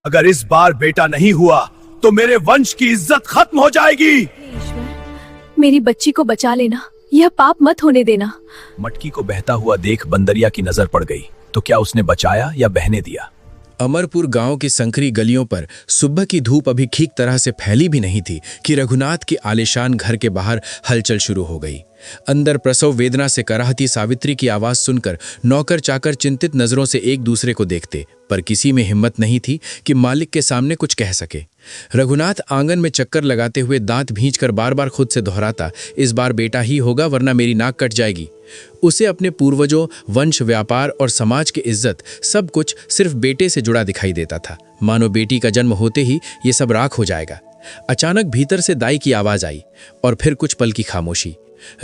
अगर इस बार बेटा नहीं हुआ तो मेरे वंश की इज्जत खत्म हो जाएगी। ईश्वर, मेरी बच्ची को बचा लेना, यह पाप मत होने देना। मटकी को बहता हुआ देख बंदरिया की नजर पड़ गई। तो क्या उसने बचाया या बहने दिया? अमरपुर गांव की संकरी गलियों पर सुबह की धूप अभी ठीक तरह से फैली भी नहीं थी कि रघुनाथ के आलीशान घर के बाहर हलचल शुरू हो गई। अंदर प्रसव वेदना से कराहती सावित्री की आवाज सुनकर नौकर चाकर चिंतित नजरों से एक दूसरे को देखते, पर किसी में हिम्मत नहीं थी कि मालिक के सामने कुछ कह सके। रघुनाथ आंगन में चक्कर लगाते हुए दांत भींचकर बार बार खुद से दोहराता, इस बार बेटा ही होगा वरना मेरी नाक कट जाएगी। उसे अपने पूर्वजों, वंश, व्यापार और समाज की इज्जत सब कुछ सिर्फ बेटे से जुड़ा दिखाई देता था, मानो बेटी का जन्म होते ही ये सब राख हो जाएगा। अचानक भीतर से दाई की आवाज आई और फिर कुछ पल की खामोशी।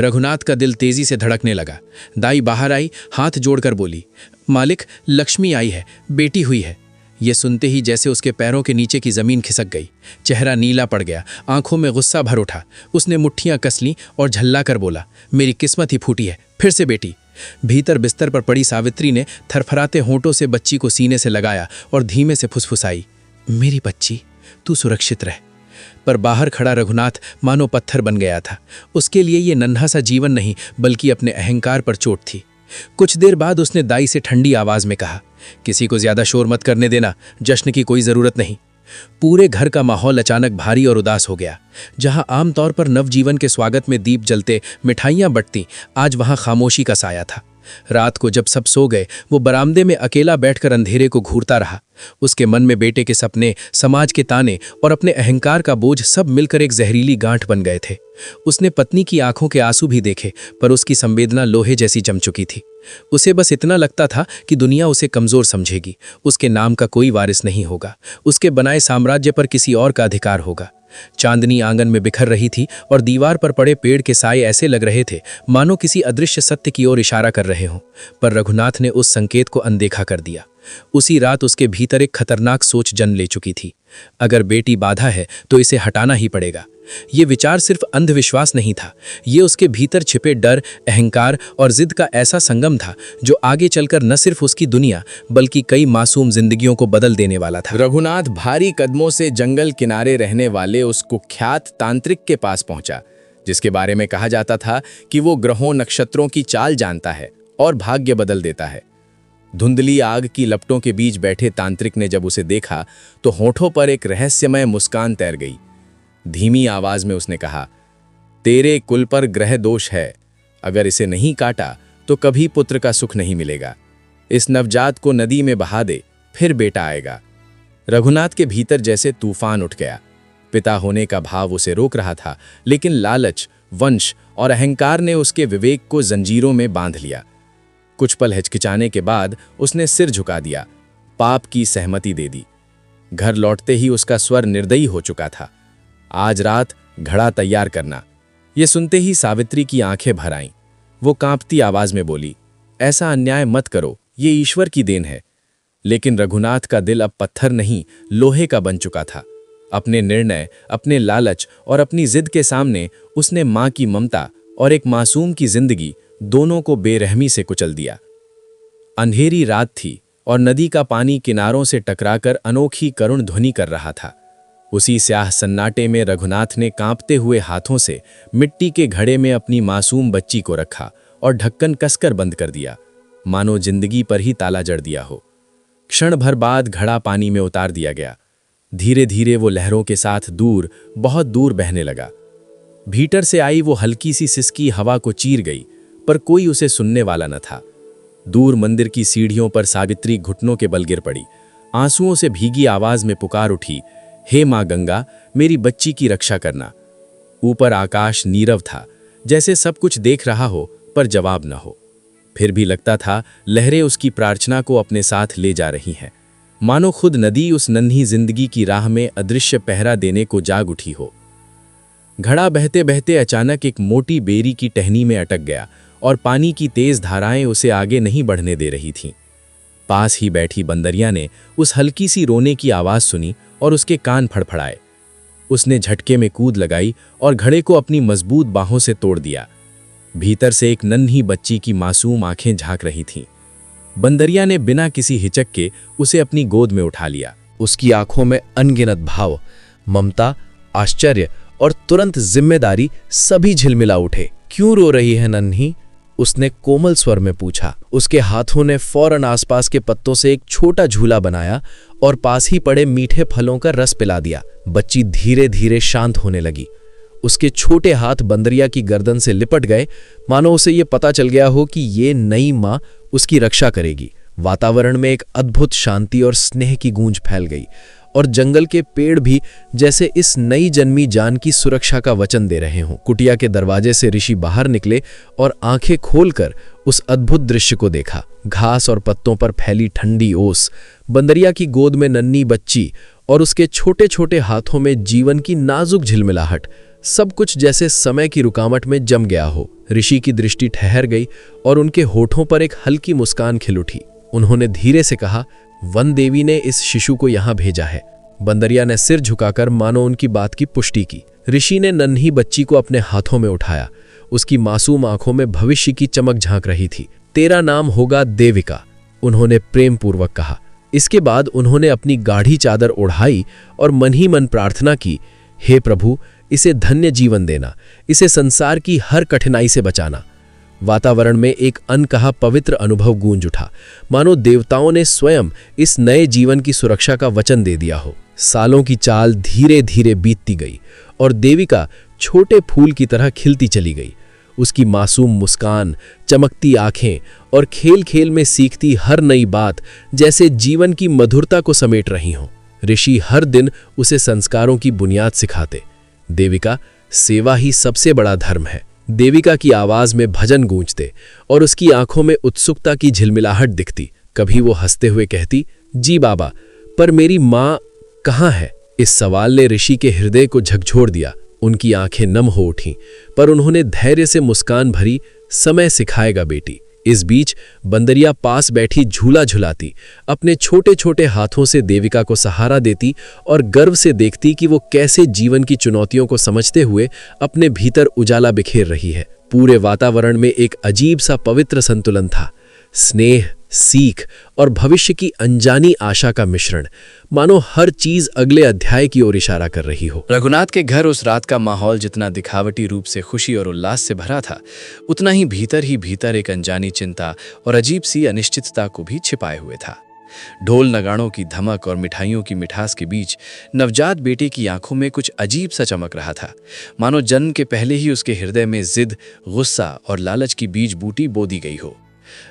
रघुनाथ का दिल तेजी से धड़कने लगा। दाई बाहर आई, हाथ जोड़कर बोली, मालिक, लक्ष्मी आई है, बेटी हुई है। ये सुनते ही जैसे उसके पैरों के नीचे की जमीन खिसक गई। चेहरा नीला पड़ गया, आंखों में गुस्सा भर उठा। उसने मुट्ठियां कस लीं और झल्ला कर बोला, मेरी किस्मत ही फूटी है, फिर से बेटी। भीतर बिस्तर पर पड़ी सावित्री ने थरथराते होंठों से बच्ची को सीने से लगाया और धीमे से फुसफुसाई, मेरी बच्ची, तू सुरक्षित रह। पर बाहर खड़ा रघुनाथ मानो पत्थर बन गया था। उसके लिए ये नन्हा सा जीवन नहीं बल्कि अपने अहंकार पर चोट थी। कुछ देर बाद उसने दाई से ठंडी आवाज में कहा, किसी को ज्यादा शोर मत करने देना, जश्न की कोई जरूरत नहीं। पूरे घर का माहौल अचानक भारी और उदास हो गया। जहां आमतौर पर नवजीवन के स्वागत में दीप जलते, मिठाइयां बंटती, आज वहां खामोशी का साया था। रात को जब सब सो गए, वो बरामदे में अकेला बैठकर अंधेरे को घूरता रहा। उसके मन में बेटे के सपने, समाज के ताने और अपने अहंकार का बोझ सब मिलकर एक जहरीली गांठ बन गए थे। उसने पत्नी की आंखों के आंसू भी देखे, पर उसकी संवेदना लोहे जैसी जम चुकी थी। उसे बस इतना लगता था कि दुनिया उसे कमजोर समझेगी, उसके नाम का कोई वारिस नहीं होगा, उसके बनाए साम्राज्य पर किसी और का अधिकार होगा। चांदनी आंगन में बिखर रही थी और दीवार पर पड़े पेड़ के साए ऐसे लग रहे थे मानो किसी अदृश्य सत्य की ओर इशारा कर रहे हों। पर रघुनाथ ने उस संकेत को अनदेखा कर दिया। उसी रात उसके भीतर एक खतरनाक सोच जन्म ले चुकी थी। अगर बेटी बाधा है तो इसे हटाना ही पड़ेगा। ये विचार सिर्फ अंधविश्वास नहीं था, ये उसके भीतर छिपे डर, अहंकार और जिद का ऐसा संगम था जो आगे चलकर न सिर्फ उसकी दुनिया बल्कि कई मासूम जिंदगियों को बदल देने वाला था। रघुनाथ भारी कदमों से जंगल किनारे रहने वाले उस कुख्यात तांत्रिक के पास पहुंचा, जिसके बारे में कहा जाता था कि वो ग्रहों, नक्षत्रों की चाल जानता है और भाग्य बदल देता है। धुंधली आग की लपटों के बीच बैठे तांत्रिक ने जब उसे देखा तो होठों पर एक रहस्यमय मुस्कान तैर गई। धीमी आवाज में उसने कहा, तेरे कुल पर ग्रह दोष है, अगर इसे नहीं काटा तो कभी पुत्र का सुख नहीं मिलेगा। इस नवजात को नदी में बहा दे, फिर बेटा आएगा। रघुनाथ के भीतर जैसे तूफान उठ गया। पिता होने का भाव उसे रोक रहा था, लेकिन लालच, वंश और अहंकार ने उसके विवेक को जंजीरों में बांध लिया। कुछ पल हिचकिचाने के बाद उसने सिर झुका दिया, पाप की सहमति दे दी। घर लौटते ही उसका स्वर निर्दयी हो चुका था, आज रात घड़ा तैयार करना। ये सुनते ही सावित्री की आंखें भर आईं। वो कांपती आवाज में बोली, ऐसा अन्याय मत करो, ये ईश्वर की देन है। लेकिन रघुनाथ का दिल अब पत्थर नहीं, लोहे का बन चुका था। अपने निर्णय, अपने लालच और अपनी जिद के सामने उसने मां की ममता और एक मासूम की जिंदगी दोनों को बेरहमी से कुचल दिया। अंधेरी रात थी और नदी का पानी किनारों से टकराकर अनोखी करुण ध्वनि कर रहा था। उसी स्याह सन्नाटे में रघुनाथ ने कांपते हुए हाथों से मिट्टी के घड़े में अपनी मासूम बच्ची को रखा और ढक्कन कसकर बंद कर दिया, मानो जिंदगी पर ही ताला जड़ दिया हो। क्षण भर बाद घड़ा पानी में उतार दिया गया। धीरे धीरे वो लहरों के साथ दूर, बहुत दूर बहने लगा। भीतर से आई वो हल्की सी सिसकी हवा को चीर गई, पर कोई उसे सुनने वाला न था। दूर मंदिर की सीढ़ियों पर सावित्री घुटनों के बल गिर पड़ी। आंसुओं से भीगी आवाज में पुकार उठी, हे मां गंगा, मेरी बच्ची की रक्षा करना। ऊपर आकाश नीरव था, जैसे सब कुछ देख रहा हो पर जवाब न हो। फिर भी लगता था लहरें उसकी प्रार्थना को अपने साथ ले जा रही हैं, मानो खुद नदी उस नन्ही जिंदगी की राह में अदृश्य पहरा देने को जाग उठी हो। घड़ा बहते बहते अचानक एक मोटी बेरी की टहनी में अटक गया और पानी की तेज धाराएं उसे आगे नहीं बढ़ने दे रही थीं। पास ही बैठी बंदरिया ने उस हल्की सी रोने की आवाज सुनी और उसके कान फड़फड़ाए। उसने झटके में कूद लगाई और घड़े को अपनी मजबूत बाहों से तोड़ दिया। भीतर से एक नन्ही बच्ची की मासूम आंखें झांक रही थीं। बंदरिया ने बिना किसी हिचक के उसे अपनी गोद में उठा लिया। उसकी आंखों में अनगिनत भाव, ममता, आश्चर्य और तुरंत जिम्मेदारी सभी झिलमिला उठे। क्यों रो रही है नन्ही? उसने कोमल स्वर में पूछा। उसके हाथों ने फौरन आसपास के पत्तों से एक छोटा झूला बनाया और पास ही पड़े मीठे फलों का रस पिला दिया। बच्ची धीरे धीरे शांत होने लगी। उसके छोटे हाथ बंदरिया की गर्दन से लिपट गए, मानो उसे ये पता चल गया हो कि ये नई माँ उसकी रक्षा करेगी। वातावरण में एक अद्भुत शांति और स्नेह की गूंज फैल गई और जंगल के पेड़ भी जैसे इस नई जन्मी जान की सुरक्षा का वचन दे रहे हों। कुटिया के दरवाजे से ऋषि बाहर निकले और आंखें खोलकर उस अद्भुत दृश्य को देखा। घास और पत्तों पर फैली ठंडी ओस, बंदरिया की गोद में नन्ही बच्ची और उसके छोटे छोटे हाथों में जीवन की नाजुक झिलमिलाहट, सब कुछ जैसे समय की रुकावट में जम गया हो। ऋषि की दृष्टि ठहर गई और उनके होठों पर एक हल्की मुस्कान खिल उठी। उन्होंने धीरे से कहा, वन देवी ने इस शिशु को यहाँ भेजा है। बंदरिया ने सिर झुकाकर मानो उनकी बात की पुष्टि की। ऋषि ने नन्ही बच्ची को अपने हाथों में उठाया। उसकी मासूम आंखों में भविष्य की चमक झांक रही थी। तेरा नाम होगा देविका, उन्होंने प्रेम पूर्वक कहा। इसके बाद उन्होंने अपनी गाढ़ी चादर ओढ़ाई और मन ही मन प्रार्थना की, हे प्रभु, इसे धन्य जीवन देना, इसे संसार की हर कठिनाई से बचाना। वातावरण में एक अनकहा पवित्र अनुभव गूंज उठा, मानो देवताओं ने स्वयं इस नए जीवन की सुरक्षा का वचन दे दिया हो। सालों की चाल धीरे धीरे बीतती गई और देविका छोटे फूल की तरह खिलती चली गई। उसकी मासूम मुस्कान, चमकती आंखें और खेल खेल में सीखती हर नई बात जैसे जीवन की मधुरता को समेट रही हों। ऋषि हर दिन उसे संस्कारों की बुनियाद सिखाते। देविका, सेवा ही सबसे बड़ा धर्म है। देविका की आवाज में भजन गूंजते और उसकी आंखों में उत्सुकता की झिलमिलाहट दिखती। कभी वो हंसते हुए कहती, जी बाबा, पर मेरी माँ कहाँ है? इस सवाल ने ऋषि के हृदय को झकझोर दिया। उनकी आंखें नम हो उठीं, पर उन्होंने धैर्य से मुस्कान भरी, समय सिखाएगा बेटी। इस बीच बंदरिया पास बैठी झूला झुलाती, अपने छोटे छोटे हाथों से देविका को सहारा देती और गर्व से देखती कि वो कैसे जीवन की चुनौतियों को समझते हुए अपने भीतर उजाला बिखेर रही है। पूरे वातावरण में एक अजीब सा पवित्र संतुलन था, स्नेह, सीख और भविष्य की अनजानी आशा का मिश्रण, मानो हर चीज अगले अध्याय की ओर इशारा कर रही हो। रघुनाथ के घर उस रात का माहौल जितना दिखावटी रूप से खुशी और उल्लास से भरा था, उतना ही भीतर एक अनजानी चिंता और अजीब सी अनिश्चितता को भी छिपाए हुए था। ढोल नगाड़ों की धमक और मिठाइयों की मिठास के बीच नवजात बेटे की आंखों में कुछ अजीब सा चमक रहा था, मानो जन्म के पहले ही उसके हृदय में जिद, गुस्सा और लालच की बीज बूटी बो दी गई हो।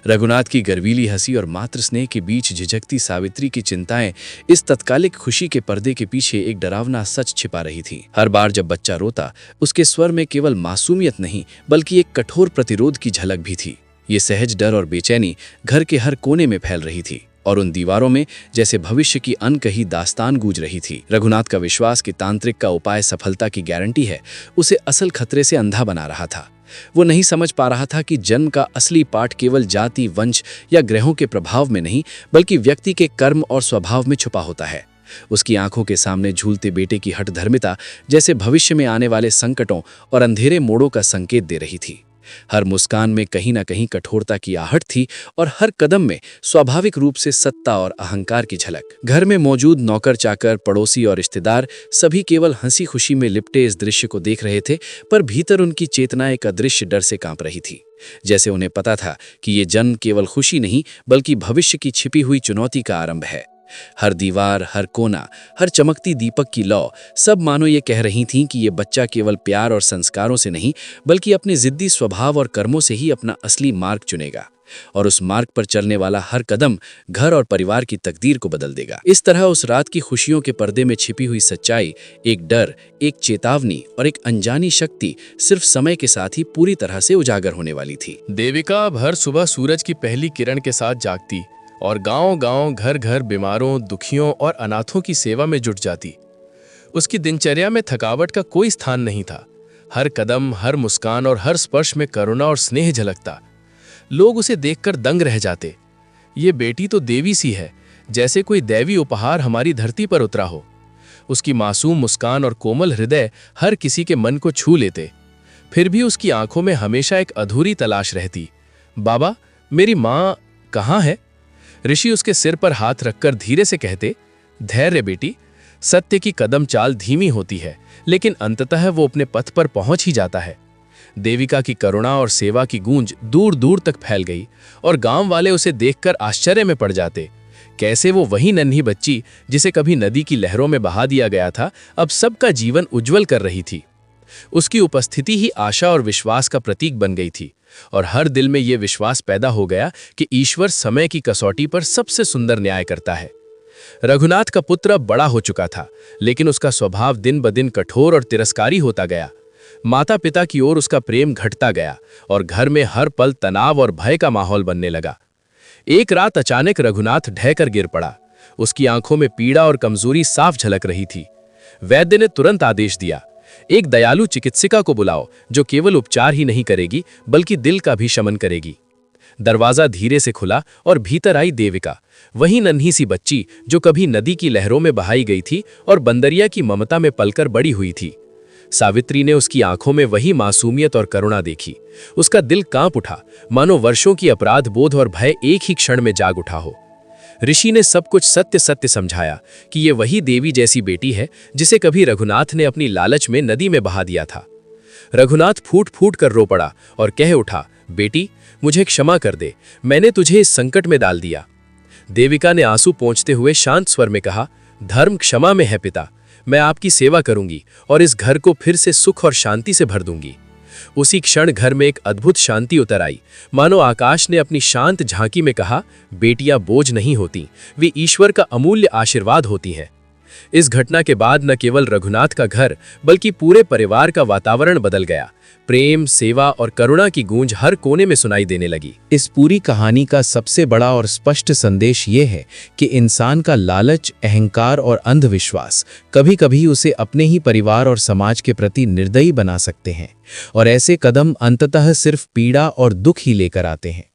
रघुनाथ की गर्वीली हंसी और मातृ स्नेह के बीच झिझकती सावित्री की चिंताएं इस तत्कालिक खुशी के पर्दे के पीछे एक डरावना सच छिपा रही थी। हर बार जब बच्चा रोता, उसके स्वर में केवल मासूमियत नहीं बल्कि एक कठोर प्रतिरोध की झलक भी थी। ये सहज डर और बेचैनी घर के हर कोने में फैल रही थी और उन दीवारों में जैसे भविष्य की अनकही दास्तान गूंज रही थी। रघुनाथ का विश्वास कि तांत्रिक का उपाय सफलता की गारंटी है, उसे असल खतरे से अंधा बना रहा था। वो नहीं समझ पा रहा था कि जन्म का असली पाठ केवल जाति, वंश या ग्रहों के प्रभाव में नहीं बल्कि व्यक्ति के कर्म और स्वभाव में छुपा होता है। उसकी आंखों के सामने झूलते बेटे की हठधर्मिता जैसे भविष्य में आने वाले संकटों और अंधेरे मोड़ों का संकेत दे रही थी। हर मुस्कान में कहीं ना कहीं कठोरता की आहट थी और हर कदम में स्वाभाविक रूप से सत्ता और अहंकार की झलक। घर में मौजूद नौकर चाकर, पड़ोसी और रिश्तेदार सभी केवल हंसी खुशी में लिपटे इस दृश्य को देख रहे थे, पर भीतर उनकी चेतना एक अदृश्य डर से कांप रही थी। जैसे उन्हें पता था कि ये जन्म केवल खुशी नहीं बल्कि भविष्य की छिपी हुई चुनौती का आरंभ है। हर दीवार, हर कोना, हर चमकती दीपक की लौ सब मानो ये कह रही थीं कि ये बच्चा केवल प्यार और संस्कारों से नहीं बल्कि अपने जिद्दी स्वभाव और कर्मों से ही अपना असली मार्ग चुनेगा और उस मार्ग पर चलने वाला हर कदम घर और परिवार की तकदीर को बदल देगा। इस तरह उस रात की खुशियों के पर्दे में छिपी हुई सच्चाई, एक डर, एक चेतावनी और एक अनजानी शक्ति सिर्फ समय के साथ ही पूरी तरह से उजागर होने वाली थी। देविका अब हर सुबह सूरज की पहली किरण के साथ जागती और गांव-गांव, घर-घर बीमारों, दुखियों और अनाथों की सेवा में जुट जाती। उसकी दिनचर्या में थकावट का कोई स्थान नहीं था। हर कदम, हर मुस्कान और हर स्पर्श में करुणा और स्नेह झलकता। लोग उसे देखकर दंग रह जाते। ये बेटी तो देवी सी है, जैसे कोई दैवी उपहार हमारी धरती पर उतरा हो। उसकी मासूम मुस्कान और कोमल हृदय हर किसी के मन को छू लेते। फिर भी उसकी आंखों में हमेशा एक अधूरी तलाश रहती। बाबा, मेरी माँ कहाँ है? ऋषि उसके सिर पर हाथ रखकर धीरे से कहते, धैर्य बेटी, सत्य की कदम चाल धीमी होती है, लेकिन अंततः वो अपने पथ पर पहुंच ही जाता है। देविका की करुणा और सेवा की गूंज दूर दूर तक फैल गई और गांव वाले उसे देखकर आश्चर्य में पड़ जाते। कैसे वो वही नन्ही बच्ची जिसे कभी नदी की लहरों में बहा दिया गया था, अब सबका जीवन उज्जवल कर रही थी। उसकी उपस्थिति ही आशा और विश्वास का प्रतीक बन गई थी और हर दिल में ये विश्वास पैदा हो गया कि ईश्वर समय की कसौटी पर सबसे सुंदर न्याय करता है। रघुनाथ का पुत्र अब बड़ा हो चुका था, लेकिन उसका स्वभाव दिन ब दिन कठोर और तिरस्कारी होता गया। माता पिता की ओर उसका प्रेम घटता गया और घर में हर पल तनाव और भय का माहौल बनने लगा। एक रात अचानक रघुनाथ ढहकर गिर पड़ा। उसकी आंखों में पीड़ा और कमजोरी साफ झलक रही थी। वैद्य ने तुरंत आदेश दिया, एक दयालु चिकित्सिका को बुलाओ जो केवल उपचार ही नहीं करेगी बल्कि दिल का भी शमन करेगी। दरवाजा धीरे से खुला और भीतर आई देविका, वही नन्ही सी बच्ची जो कभी नदी की लहरों में बहाई गई थी और बंदरिया की ममता में पलकर बड़ी हुई थी। सावित्री ने उसकी आंखों में वही मासूमियत और करुणा देखी। उसका दिल कांप उठा, मानो वर्षों की अपराध बोध और भय एक ही क्षण में जाग उठा हो। ऋषि ने सब कुछ सत्य सत्य समझाया कि ये वही देवी जैसी बेटी है जिसे कभी रघुनाथ ने अपनी लालच में नदी में बहा दिया था। रघुनाथ फूट फूट कर रो पड़ा और कह उठा, बेटी मुझे क्षमा कर दे, मैंने तुझे इस संकट में डाल दिया। देविका ने आंसू पोंछते हुए शांत स्वर में कहा, धर्म क्षमा में है पिता, मैं आपकी सेवा करूंगी और इस घर को फिर से सुख और शांति से भर दूंगी। उसी क्षण घर में एक अद्भुत शांति उतर आई, मानो आकाश ने अपनी शांत झांकी में कहा, बेटियां बोझ नहीं होती, वे ईश्वर का अमूल्य आशीर्वाद होती हैं। इस घटना के बाद न केवल रघुनाथ का घर बल्कि पूरे परिवार का वातावरण बदल गया। प्रेम, सेवा और करुणा की गूंज हर कोने में सुनाई देने लगी। इस पूरी कहानी का सबसे बड़ा और स्पष्ट संदेश ये है कि इंसान का लालच, अहंकार और अंधविश्वास कभी-कभी उसे अपने ही परिवार और समाज के प्रति निर्दयी बना सकते हैं और ऐसे कदम अंततः सिर्फ पीड़ा और दुख ही लेकर आते हैं।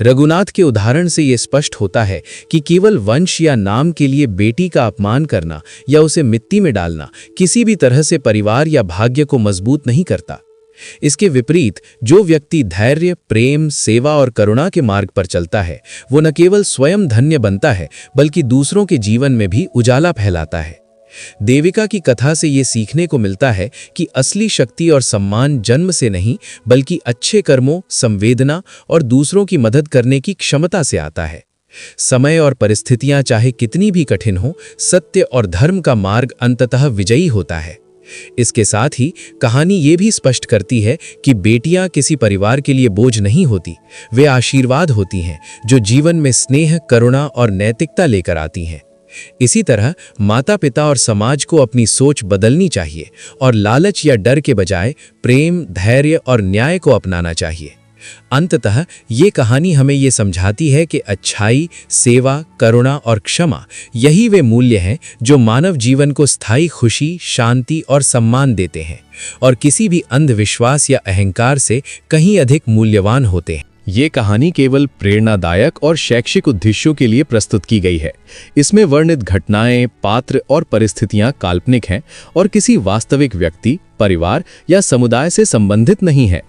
रघुनाथ के उदाहरण से ये स्पष्ट होता है कि केवल वंश या नाम के लिए बेटी का अपमान करना या उसे मिट्टी में डालना किसी भी तरह से परिवार या भाग्य को मजबूत नहीं करता। इसके विपरीत जो व्यक्ति धैर्य, प्रेम, सेवा और करुणा के मार्ग पर चलता है, वो न केवल स्वयं धन्य बनता है बल्कि दूसरों के जीवन में भी उजाला फैलाता है। देविका की कथा से ये सीखने को मिलता है कि असली शक्ति और सम्मान जन्म से नहीं बल्कि अच्छे कर्मों, संवेदना और दूसरों की मदद करने की क्षमता से आता है। समय और परिस्थितियां चाहे कितनी भी कठिन हो, सत्य और धर्म का मार्ग अंततः विजयी होता है। इसके साथ ही कहानी ये भी स्पष्ट करती है कि बेटियां किसी परिवार के लिए बोझ नहीं होती, वे आशीर्वाद होती हैं जो जीवन में स्नेह, करुणा और नैतिकता लेकर आती हैं। इसी तरह माता पिता और समाज को अपनी सोच बदलनी चाहिए और लालच या डर के बजाय प्रेम, धैर्य और न्याय को अपनाना चाहिए। अंततः ये कहानी हमें ये समझाती है कि अच्छाई, सेवा, करुणा और क्षमा यही वे मूल्य हैं जो मानव जीवन को स्थायी खुशी, शांति और सम्मान देते हैं और किसी भी अंधविश्वास या अहंकार से कहीं अधिक मूल्यवान होते हैं। ये कहानी केवल प्रेरणादायक और शैक्षिक उद्देश्यों के लिए प्रस्तुत की गई है। इसमें वर्णित घटनाएं, पात्र और परिस्थितियां काल्पनिक हैं और किसी वास्तविक व्यक्ति, परिवार या समुदाय से संबंधित नहीं है।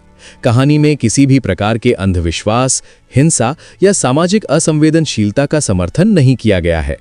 कहानी में किसी भी प्रकार के अंधविश्वास, हिंसा या सामाजिक असंवेदनशीलता का समर्थन नहीं किया गया है।